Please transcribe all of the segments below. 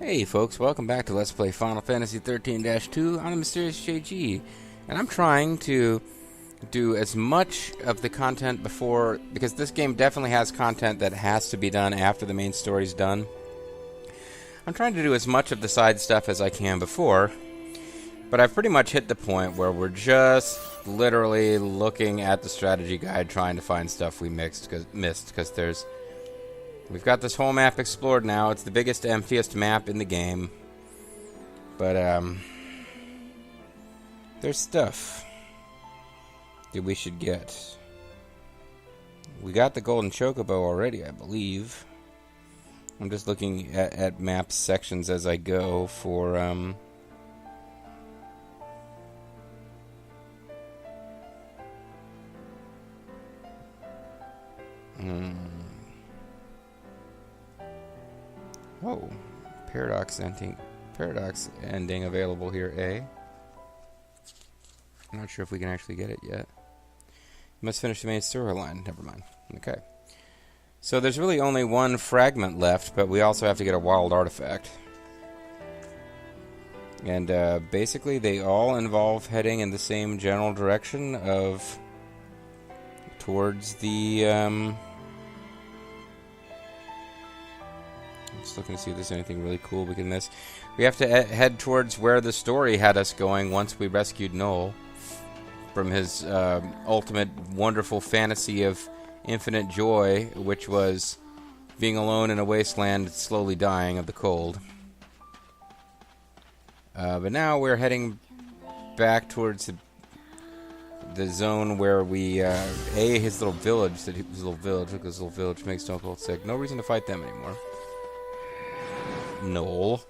Hey folks, welcome back to Let's Play Final Fantasy XIII-2 on the Mysterious JG. And I'm trying to do as much of the content before, because this game definitely has content that has to be done after the main story's done. I'm trying to do as much of the side stuff as I can before, but I've pretty much hit the point where we're just literally looking at the strategy guide trying to find stuff we missed, because we've got this whole map explored now. It's the biggest, emptiest map in the game. But, there's stuff that we should get. We got the golden chocobo already, I believe. I'm just looking at map sections as I go for, Oh, paradox ending available here, A. I'm not sure if we can actually get it yet. Must finish the main storyline. Never mind. Okay. So there's really only one fragment left, but we also have to get a wild artifact. And basically they all involve heading in the same general direction of towards the just looking to see if there's anything really cool we can miss. We have to head towards where the story had us going once we rescued Noel from his ultimate wonderful fantasy of infinite joy, which was being alone in a wasteland slowly dying of the cold. But now we're heading back towards the zone where we his little village makes Stone Cold sick. No reason to fight them anymore. Noel.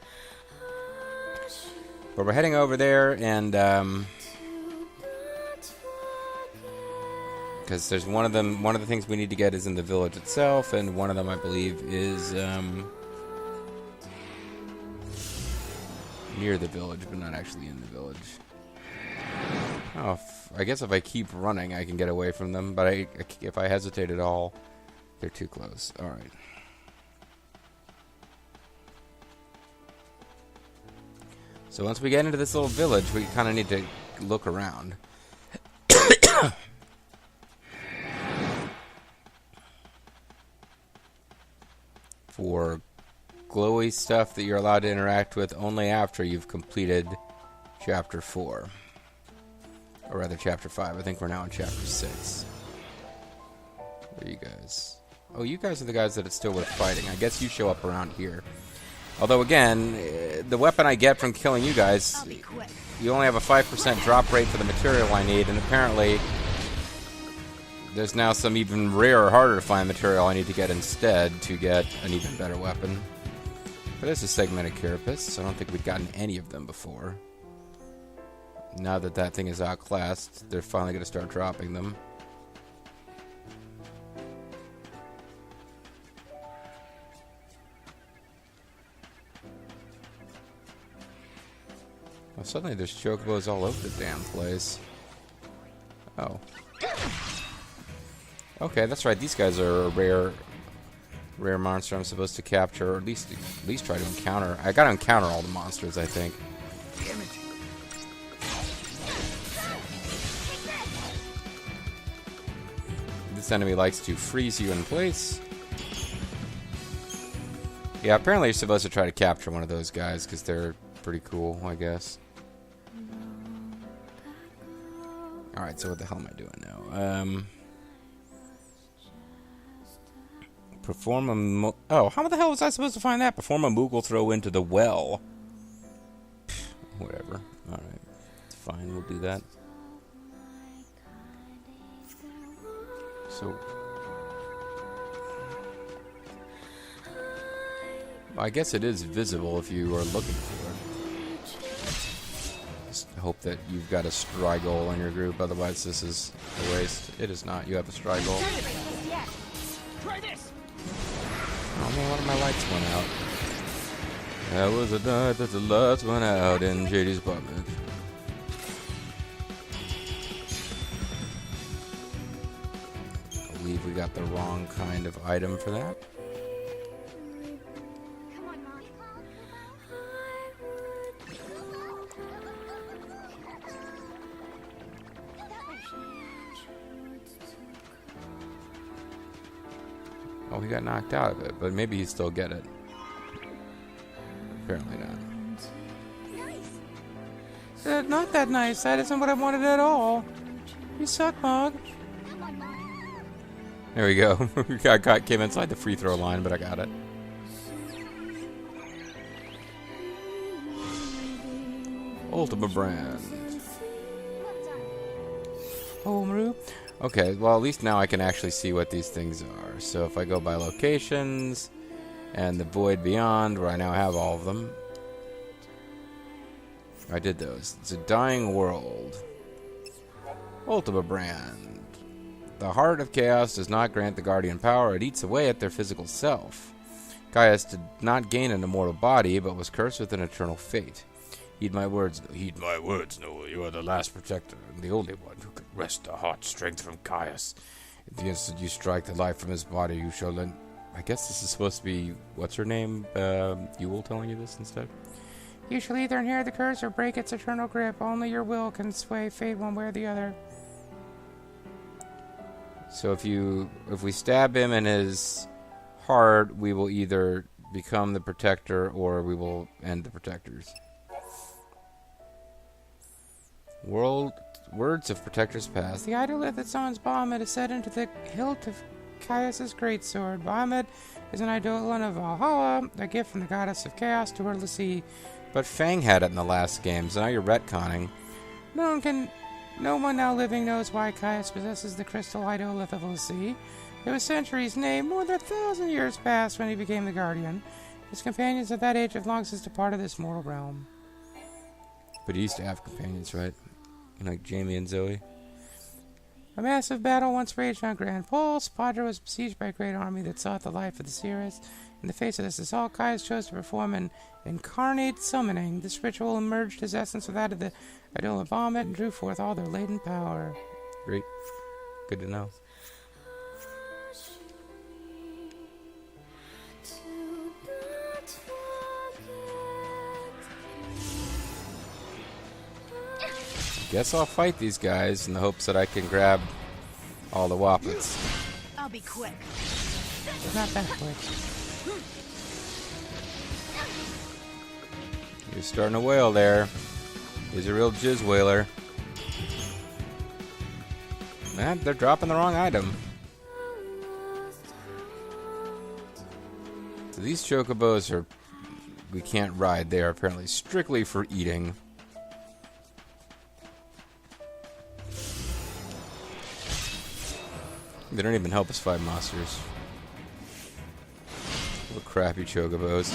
But we're heading over there, and because there's one of the things we need to get is in the village itself, and one of them I believe is near the village, but not actually in the village. Oh, I guess if I keep running I can get away from them, but if I hesitate at all, they're too close. Alright. So once we get into this little village, we kind of need to look around. For glowy stuff that you're allowed to interact with only after you've completed Chapter 4. Or rather, Chapter 5. I think we're now in Chapter 6. Where are you guys? Oh, you guys are the guys that it's still worth fighting. I guess you show up around here. Although, again, the weapon I get from killing you guys, you only have a 5% drop rate for the material I need, and apparently there's now some even rarer, harder to find material I need to get instead to get an even better weapon. But there's a segmented carapace, so I don't think we've gotten any of them before. Now that that thing is outclassed, they're finally going to start dropping them. Well, suddenly there's chocobos all over the damn place. Oh. Okay, that's right. These guys are a rare monster I'm supposed to capture, or at least try to encounter. I gotta encounter all the monsters, I think. This enemy likes to freeze you in place. Yeah, apparently you're supposed to try to capture one of those guys because they're pretty cool, I guess. Alright, so what the hell am I doing now? Perform a... Oh, how the hell was I supposed to find that? Perform a Moogle throw into the well. Whatever. Alright. It's fine, we'll do that. So... I guess it is visible if you are looking for it. Just hope that you've got a Strigol in your group, otherwise this is a waste. It is not. You have a Strigol. Oh man, one of my lights went out. That was a night that the lights went out in JD's apartment. I believe we got the wrong kind of item for that. Oh, he got knocked out of it, but maybe he still get it. Apparently not. Not that nice. That isn't what I wanted at all. You suck, Mog. There we go. Came inside the free throw line, but I got it. Ultima brand. Homebrew. Okay, well at least now I can actually see what these things are. So if I go by locations and the Void Beyond, where I now have all of them. I did those. It's a dying world. Ultima brand. The heart of chaos does not grant the guardian power, it eats away at their physical self. Caius did not gain an immortal body, but was cursed with an eternal fate. Heed my words, Noah. You are the last protector, and the only one who can wrest the heart strength from Caius. At the instant you strike the life from his body, you shall then... I guess this is supposed to be... What's her name? Yule telling you this instead? You shall either inherit the curse or break its eternal grip. Only your will can sway fate one way or the other. So if we stab him in his heart, we will either become the protector or we will end the protectors. Words of protectors past. The idolith that summons Bahamut is set into the hilt of Caius' greatsword. Bahamut is an eidolon of Valhalla, a gift from the goddess of chaos to her Lassie. But Fang had it in the last game, so now you're retconning. No one now living knows why Caius possesses the crystal idolith of Lassie. It was centuries, nay, more than 1,000 years past when he became the guardian. His companions at that age have long since departed this mortal realm. But he used to have companions, right? Like Jamie and Zoe. A massive battle once raged on Grand Pole. Spadra was besieged by a great army that sought the life of the Cirrus. In the face of this assault, Caius chose to perform an incarnate summoning. This ritual merged his essence with that of the Idol of Bahamut and drew forth all their latent power. Great. Good to know. Guess I'll fight these guys in the hopes that I can grab all the Woppets. I'll be quick. Not that quick. You're starting to wail there. He's a real jizz wailer. Man, they're dropping the wrong item. So these chocobos are... we can't ride. They are apparently strictly for eating. They don't even help us fight monsters. Little crappy chocobos.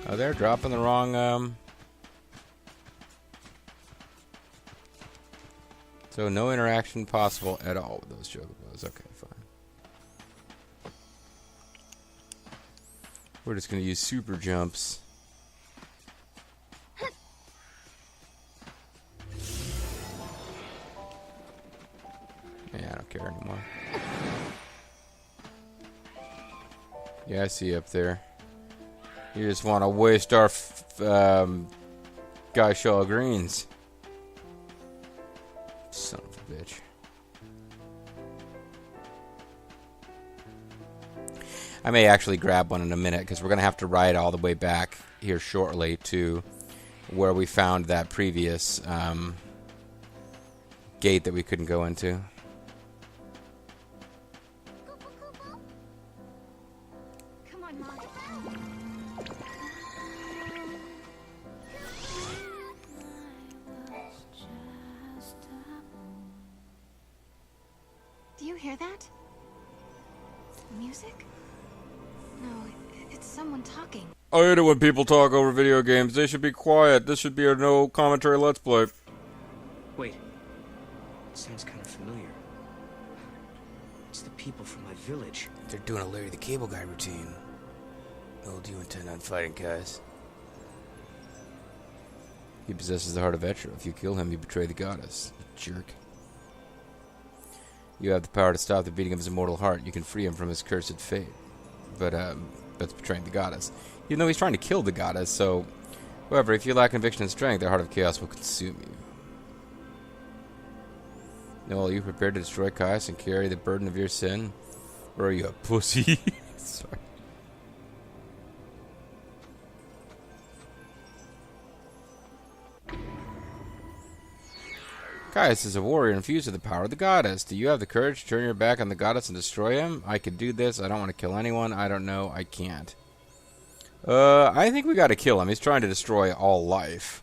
Oh, they're dropping the wrong, So no interaction possible at all with those chocobos. Okay, fine. We're just going to use super jumps. Yeah, I don't care anymore. Yeah, I see you up there. You just want to waste our Gaishaw greens. Son of a bitch. I may actually grab one in a minute because we're going to have to ride all the way back here shortly to where we found that previous gate that we couldn't go into. Come on, Mom. Do you hear that? Music? No, it's someone talking. I hate it when people talk over video games. They should be quiet. This should be a no commentary let's play. Wait. It sounds kind of familiar. It's the people from my village. They're doing a Larry the Cable Guy routine. Oh, do you intend on fighting, guys? He possesses the heart of Etra. If you kill him, you betray the goddess. You jerk. You have the power to stop the beating of his immortal heart. You can free him from his cursed fate. But, that's betraying the goddess. Even though he's trying to kill the goddess, so... However, if you lack conviction and strength, the heart of chaos will consume you. Now, are you prepared to destroy Caius and carry the burden of your sin? Or are you a pussy? Sorry. Caius is a warrior infused with the power of the goddess. Do you have the courage to turn your back on the goddess and destroy him? I could do this. I don't want to kill anyone. I don't know. I can't. I think we gotta kill him. He's trying to destroy all life.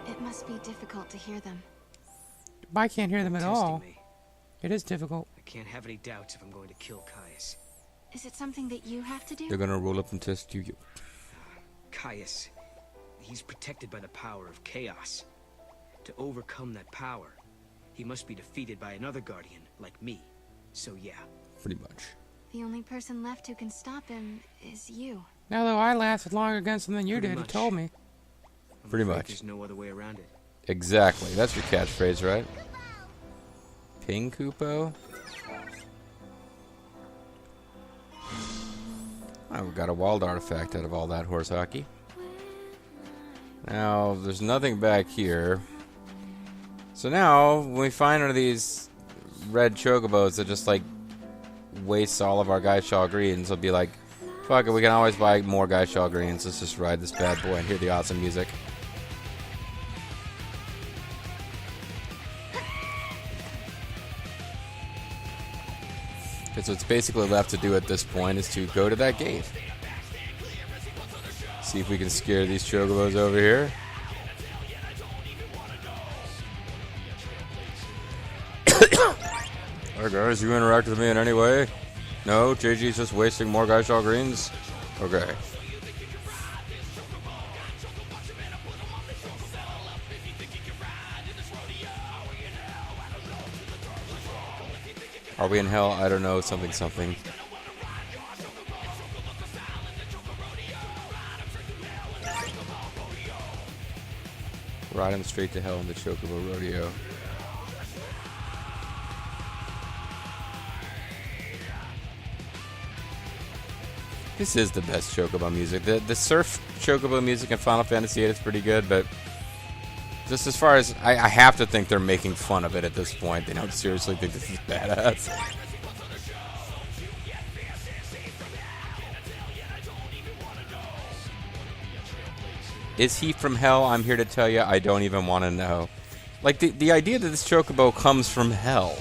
It must be difficult to hear them. I can't hear them at all. Me. It is difficult. I can't have any doubts if I'm going to kill Caius. Is it something that you have to do? They're gonna roll up and test you. Caius, he's protected by the power of chaos. To overcome that power, he must be defeated by another guardian like me. So yeah. Pretty much. The only person left who can stop him is you. Now, though, I lasted longer against him than you Pretty did. much. You told me. I'm Pretty afraid much. There's no other way around it. Exactly. That's your catchphrase, right? Ping Kupo? Oh, we got a wild artifact out of all that horse hockey. Now, there's nothing back here. So now, when we find one of these red chocobos that just, like, wastes all of our Gaishaw greens, we'll be like, fuck it, we can always buy more Gaishaw greens. Let's just ride this bad boy and hear the awesome music. Okay, so what's basically left to do at this point is to go to that gate. See if we can scare these chocobos over here. Alright guys, you interact with me in any way? No? JG's just wasting more Gaishaw greens? Okay. Are we in hell? I don't know. Something, something. Ride him straight to hell in the Chocobo Rodeo. This is the best Chocobo music. The surf Chocobo music in Final Fantasy VIII is pretty good, but just as far as I have to think they're making fun of it at this point. They don't seriously think this is badass. Is he from hell? I'm here to tell you, I don't even want to know. Like, the idea that this Chocobo comes from hell.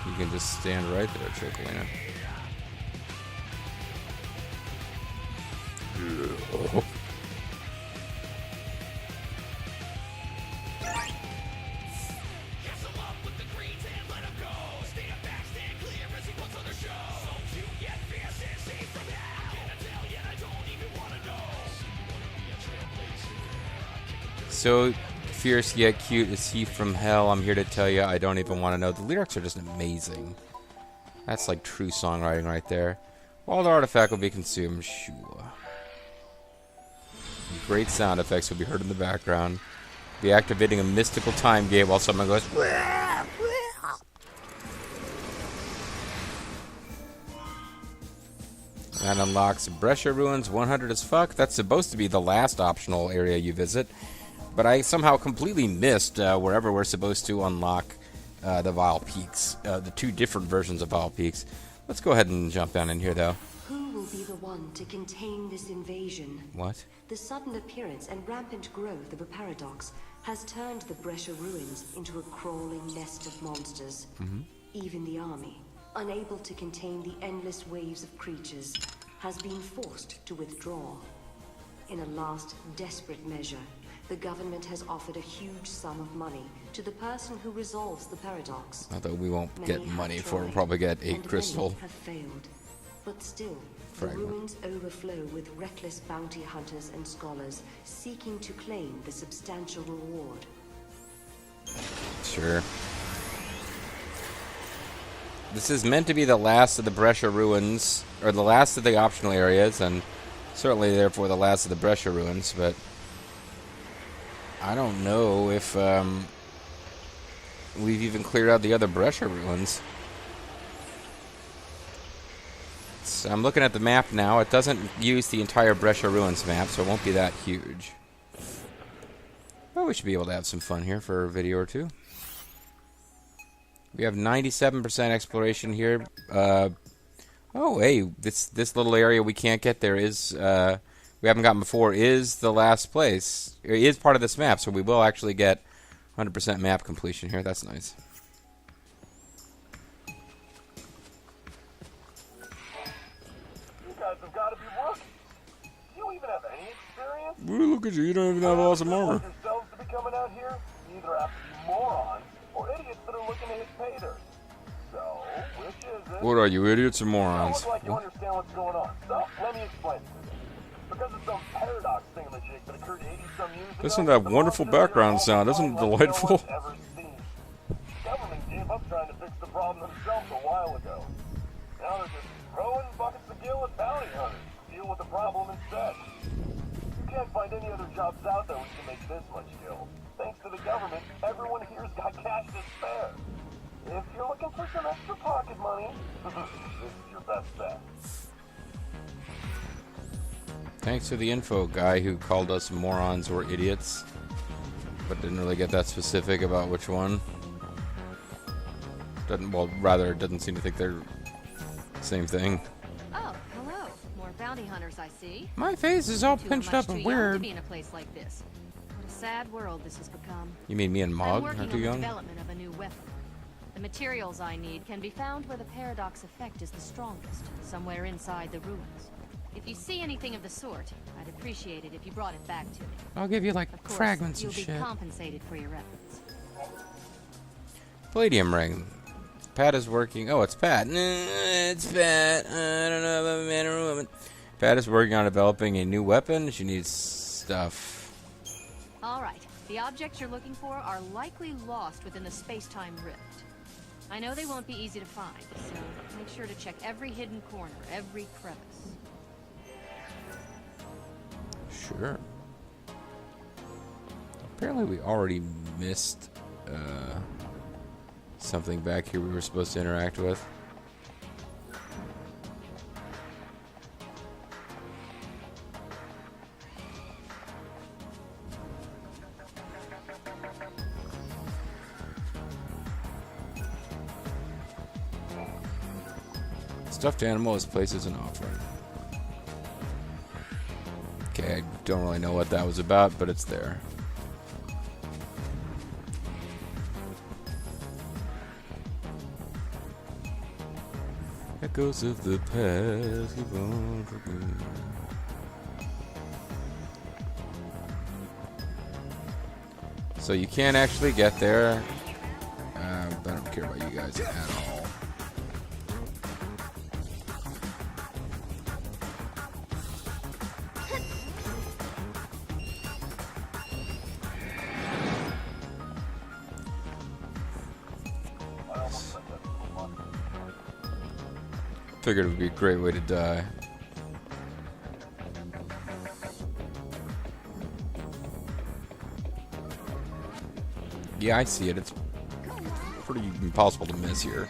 You can just stand right there, Chocolina. Oh. So fierce yet cute is he from hell? I'm here to tell you, I don't even want to know. The lyrics are just amazing. That's like true songwriting right there. All the artifact will be consumed, sure. Great sound effects will be heard in the background. Be activating a mystical time gate while someone goes. That unlocks Brescia Ruins 100 as fuck. That's supposed to be the last optional area you visit. But I somehow completely missed wherever we're supposed to unlock the Vile Peaks. The two different versions of Vile Peaks. Let's go ahead and jump down in here, though. Who will be the one to contain this invasion? What? The sudden appearance and rampant growth of a paradox has turned the Brescia Ruins into a crawling nest of monsters. Even the army, unable to contain the endless waves of creatures, has been forced to withdraw. In a last desperate measure, the government has offered a huge sum of money to the person who resolves the paradox. Although we won't Many get have money for it, we'll tried, probably get and 8 crystal. many have failed. But still, Fragment. the ruins overflow with reckless bounty hunters and scholars seeking to claim the substantial reward. Sure. This is meant to be the last of the Brescia ruins, or the last of the optional areas, and certainly therefore the last of the Brescia ruins, but I don't know if we've even cleared out the other Brescia ruins. So I'm looking at the map now. It doesn't use the entire Brescia ruins map, so it won't be that huge. Well, we should be able to have some fun here for a video or two. We have 97% exploration here. Oh, hey, this little area we can't get there is we haven't gotten before is the last place. It is part of this map, so we will actually get 100% map completion here. That's nice. You guys have got to be rookies. Do you even have any experience? Ooh, look at you. You don't even have awesome armor. Yourselves to be coming out here? You either have to be morons or idiots that are looking to hit pay dirt. So, which is it? What are you, idiots or You morons? look like you understand what's going on. So, let me explain it to you. Because of some paradox thingamajig that occurred 80-some years ago... Listen to that wonderful background sound. Isn't it delightful? The government gave up trying to fix the problem themselves a while ago. Now they're just throwing buckets of gil at bounty hunters to deal with the problem instead. You can't find any other jobs out there where you can make this much gil. Thanks to the government, everyone here's got cash to spare. If you're looking for some extra pocket money, this is your best bet. Thanks to the info guy who called us morons or idiots, but didn't really get that specific about which one. Doesn't seem to think they're the same thing. Oh, hello. More bounty hunters, I see. My face is all Too pinched much up too and young to weird. be in a place like this. What a sad world this has become. You mean me and I'm Mog working are on too the young? development of a new weapon. The materials I need can be found where the paradox effect is the strongest, somewhere inside the ruins. If you see anything of the sort, I'd appreciate it if you brought it back to me. I'll give you like Of course, fragments you'll and be shit. compensated for your efforts. Palladium ring. Pat is working. Oh, it's Pat. It's Pat. I don't know if I'm a man or a woman. Pat is working on developing a new weapon. She needs stuff. All right. The objects you're looking for are likely lost within the space-time rift. I know they won't be easy to find, so make sure to check every hidden corner, every crevice. Sure. Apparently we already missed something back here we were supposed to interact with. Stuffed animal is placed as an offering. Okay, I don't really know what that was about, but it's there. Echoes of the past keep on forgetting. So you can't actually get there. I don't care about you guys at all. Figured it would be a great way to die. Yeah, I see it. It's pretty impossible to miss here.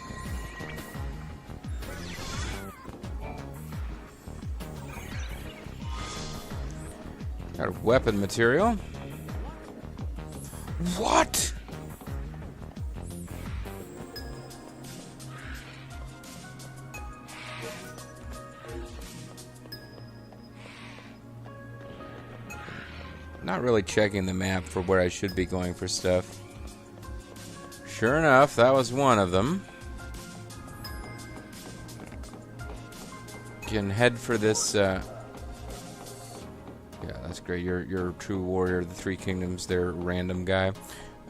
Got a weapon material. What? Not really checking the map for where I should be going for stuff. Sure enough, that was one of them. Can head for this. Yeah, that's great. You're a true warrior. The Three Kingdoms. They're random guy.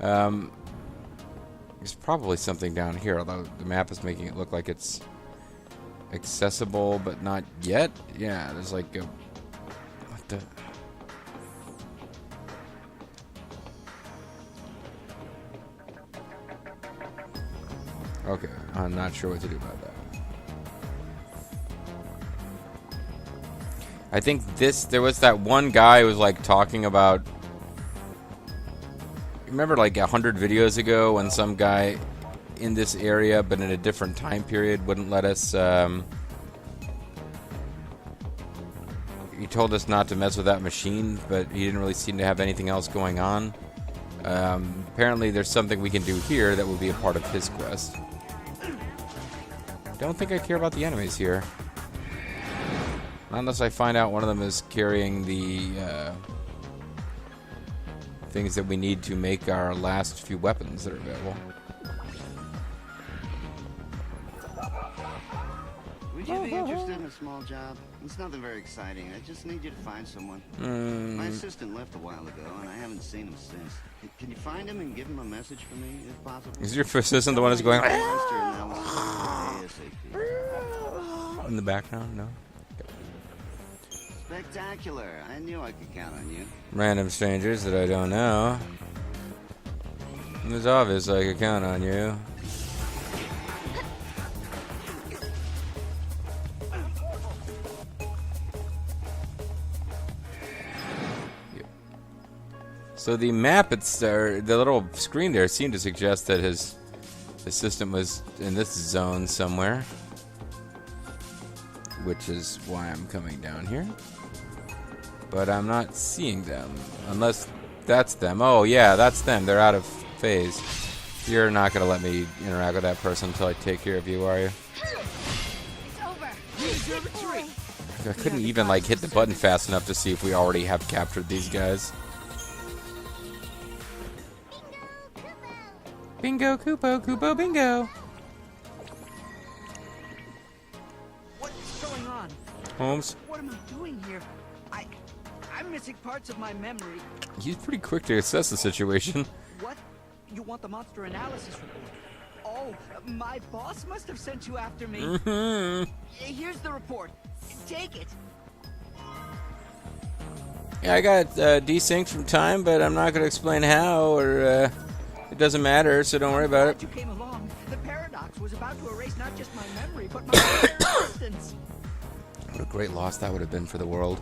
There's probably something down here, although the map is making it look like it's accessible, but not yet. Yeah, there's like a... What the... Okay, I'm not sure what to do about that. I think there was that one guy who was like talking about... Remember like 100 videos ago when some guy in this area, but in a different time period, wouldn't let us... he told us not to mess with that machine, but he didn't really seem to have anything else going on. Apparently there's something we can do here that will be a part of his quest. Don't think I care about the enemies here. Not unless I find out one of them is carrying the things that we need to make our last few weapons that are available. Would you be interested in a small job? It's nothing very exciting. I just need you to find someone. My assistant left a while ago, and I haven't seen him since. Can you find him and give him a message for me, if possible? Is your assistant the one who's going in the background? No. Spectacular. I knew I could count on you. Random strangers that I don't know. It was obvious I could count on you. So the map, the little screen there seemed to suggest that his assistant was in this zone somewhere, which is why I'm coming down here. But I'm not seeing them, unless that's them. Oh yeah, that's them. They're out of phase. You're not gonna let me interact with that person until I take care of you, are you? It's over. I couldn't even like hit the button fast enough to see if we already have captured these guys. Bingo, Kupo, Kupo, bingo. What's going on? Holmes, What am I doing here? I'm missing parts of my memory. he's pretty quick to assess the situation. What? You want the monster analysis report? Oh, my boss must have sent you after me. Here's the report. Take it. Yeah, I got desynced from time, but I'm not going to explain how, or it doesn't matter, so don't worry about it. You came along. The paradox was about to erase not just my memory, but my entire existence. What a great loss that would have been for the world.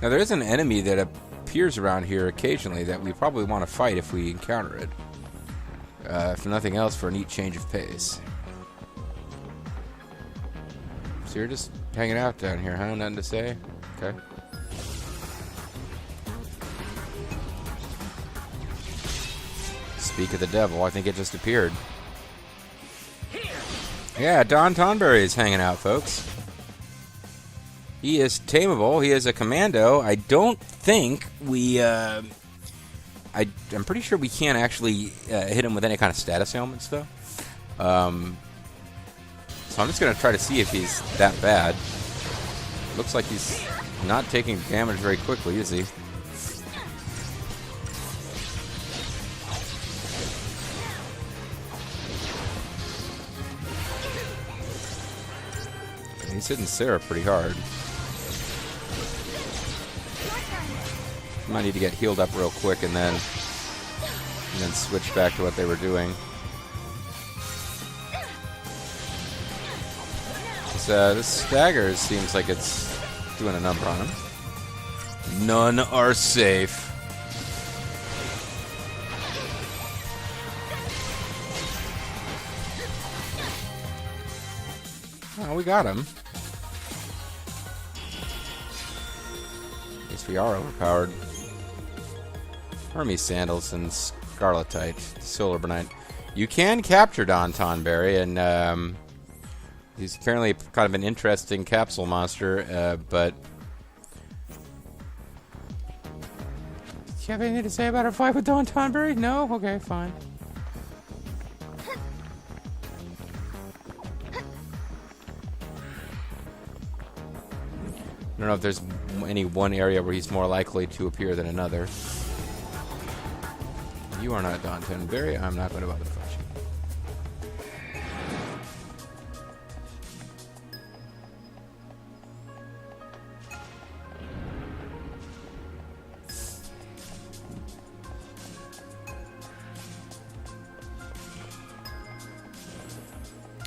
Now, there is an enemy that appears around here occasionally that we probably want to fight if we encounter it. If nothing else, for a neat change of pace. So you're just hanging out down here, huh? Nothing to say? Okay. Speak of the devil, I think it just appeared. Yeah, Don Tonberry is hanging out, folks. He is tameable. He is a commando. I don't think we... I'm pretty sure we can't actually hit him with any kind of status ailments, though. So I'm just going to try to see if he's that bad. Looks like he's not taking damage very quickly, is he? He's hitting Sarah pretty hard. Might need to get healed up real quick and then switch back to what they were doing. This stagger seems like it's doing a number on him. None are safe. Oh, we got him. Guess we are overpowered. Hermes Sandals and Scarletite, Solar Bernite. You can capture Don Tonberry, and he's apparently kind of an interesting capsule monster, but... Do you have anything to say about our fight with Don Tonberry? No? Okay, fine. I don't know if there's any one area where he's more likely to appear than another. You are not Don Berry. I'm not going to bother to fight you.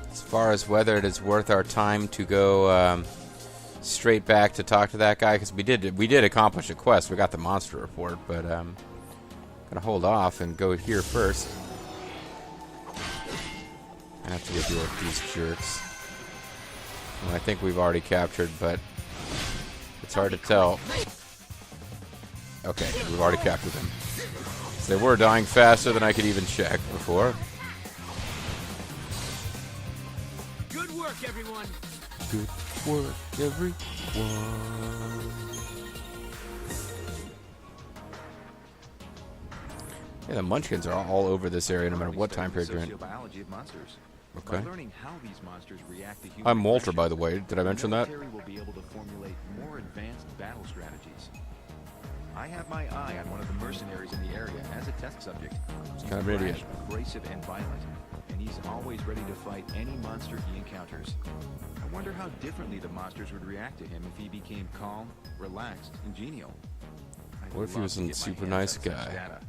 As far as whether it is worth our time to go straight back to talk to that guy, because we did accomplish a quest. We got the monster report, but gonna hold off and go here first. I have to go deal with these jerks. And I think we've already captured, but it's hard to tell. Okay, we've already captured them. So they were dying faster than I could even check before. Good work, everyone. Good work, everyone. Yeah, the Munchkins are all over this area, no matter what time period you're in. Sociobiology of monsters. Okay. By learning how these monsters react to human I'm Walter, aggression, by the way. Did I mention the that? military will be able to formulate more advanced battle strategies. I have my eye on one of the mercenaries in the area as a test subject. He's kind of an idiot. brash, abrasive, and violent, and he's always ready to fight any monster he encounters. I wonder how differently the monsters would react to him if he became calm, relaxed, and genial. I'd What if he love was to a get my super hands nice on such guy? data.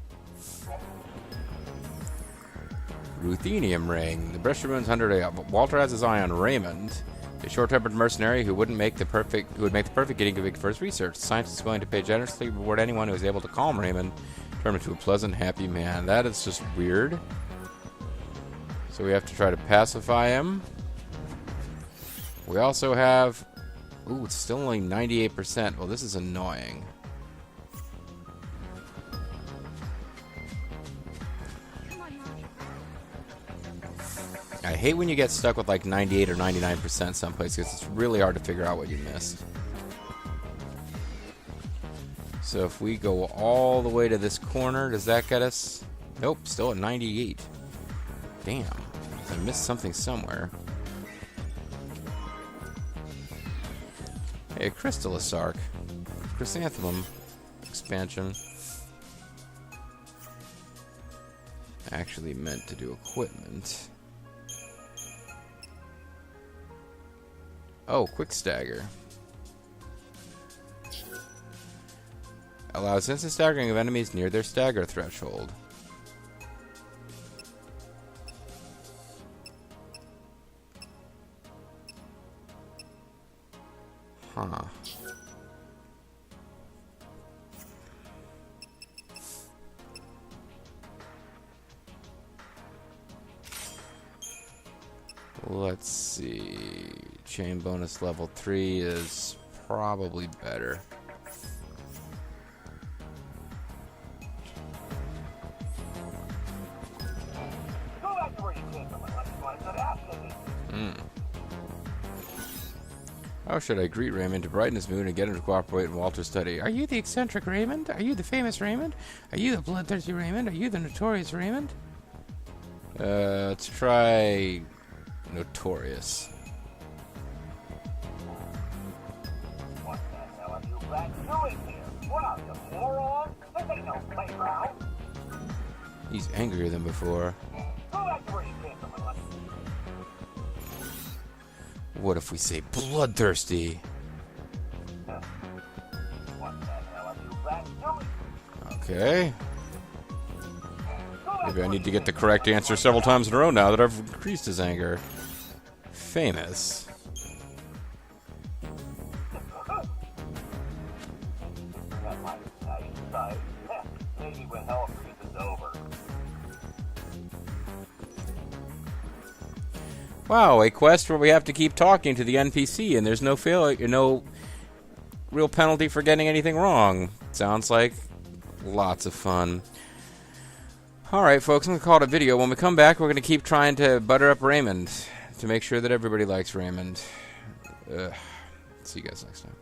Ruthenium ring. The Brescia ruins 100. Walter has his eye on Raymond, a short-tempered mercenary who would make the perfect guinea pig for his research. The scientist is willing to pay generously to reward anyone who is able to calm Raymond, turn him into a pleasant, happy man. That is just weird. So we have to try to pacify him. We also have... Ooh, it's still only 98%. Well, this is annoying. I hate when you get stuck with like 98 or 99% someplace because it's really hard to figure out what you missed. So if we go all the way to this corner, does that get us? Nope, still at 98. Damn, I missed something somewhere. Hey, Crystallis Arc. Chrysanthemum expansion. Actually meant to do equipment. Oh, quick stagger. Allows instant staggering of enemies near their stagger threshold. Huh. Let's see. Chain bonus level 3 is probably better. Go back to where you came from. Unless you want to get after me. How should I greet Raymond to brighten his mood and get him to cooperate in Walter's study? Are you the eccentric Raymond? Are you the famous Raymond? Are you the bloodthirsty Raymond? Are you the notorious Raymond? Let's try Notorious. What the hell are you back doing here? Wow, you moron! This ain't no playground. He's angrier than before. Go back to where you came from. Unless What if we say bloodthirsty? what the hell are you back doing? Okay. Maybe I need to get the correct answer several times in a row now that I've increased his anger. Famous. That might be nice side. Maybe when hell freezes over. Wow, a quest where we have to keep talking to the NPC and there's no failure, no real penalty for getting anything wrong. Sounds like lots of fun. Alright, folks, I'm going to call it a video. When we come back, we're going to keep trying to butter up Raymond to make sure that everybody likes Raymond. See you guys next time.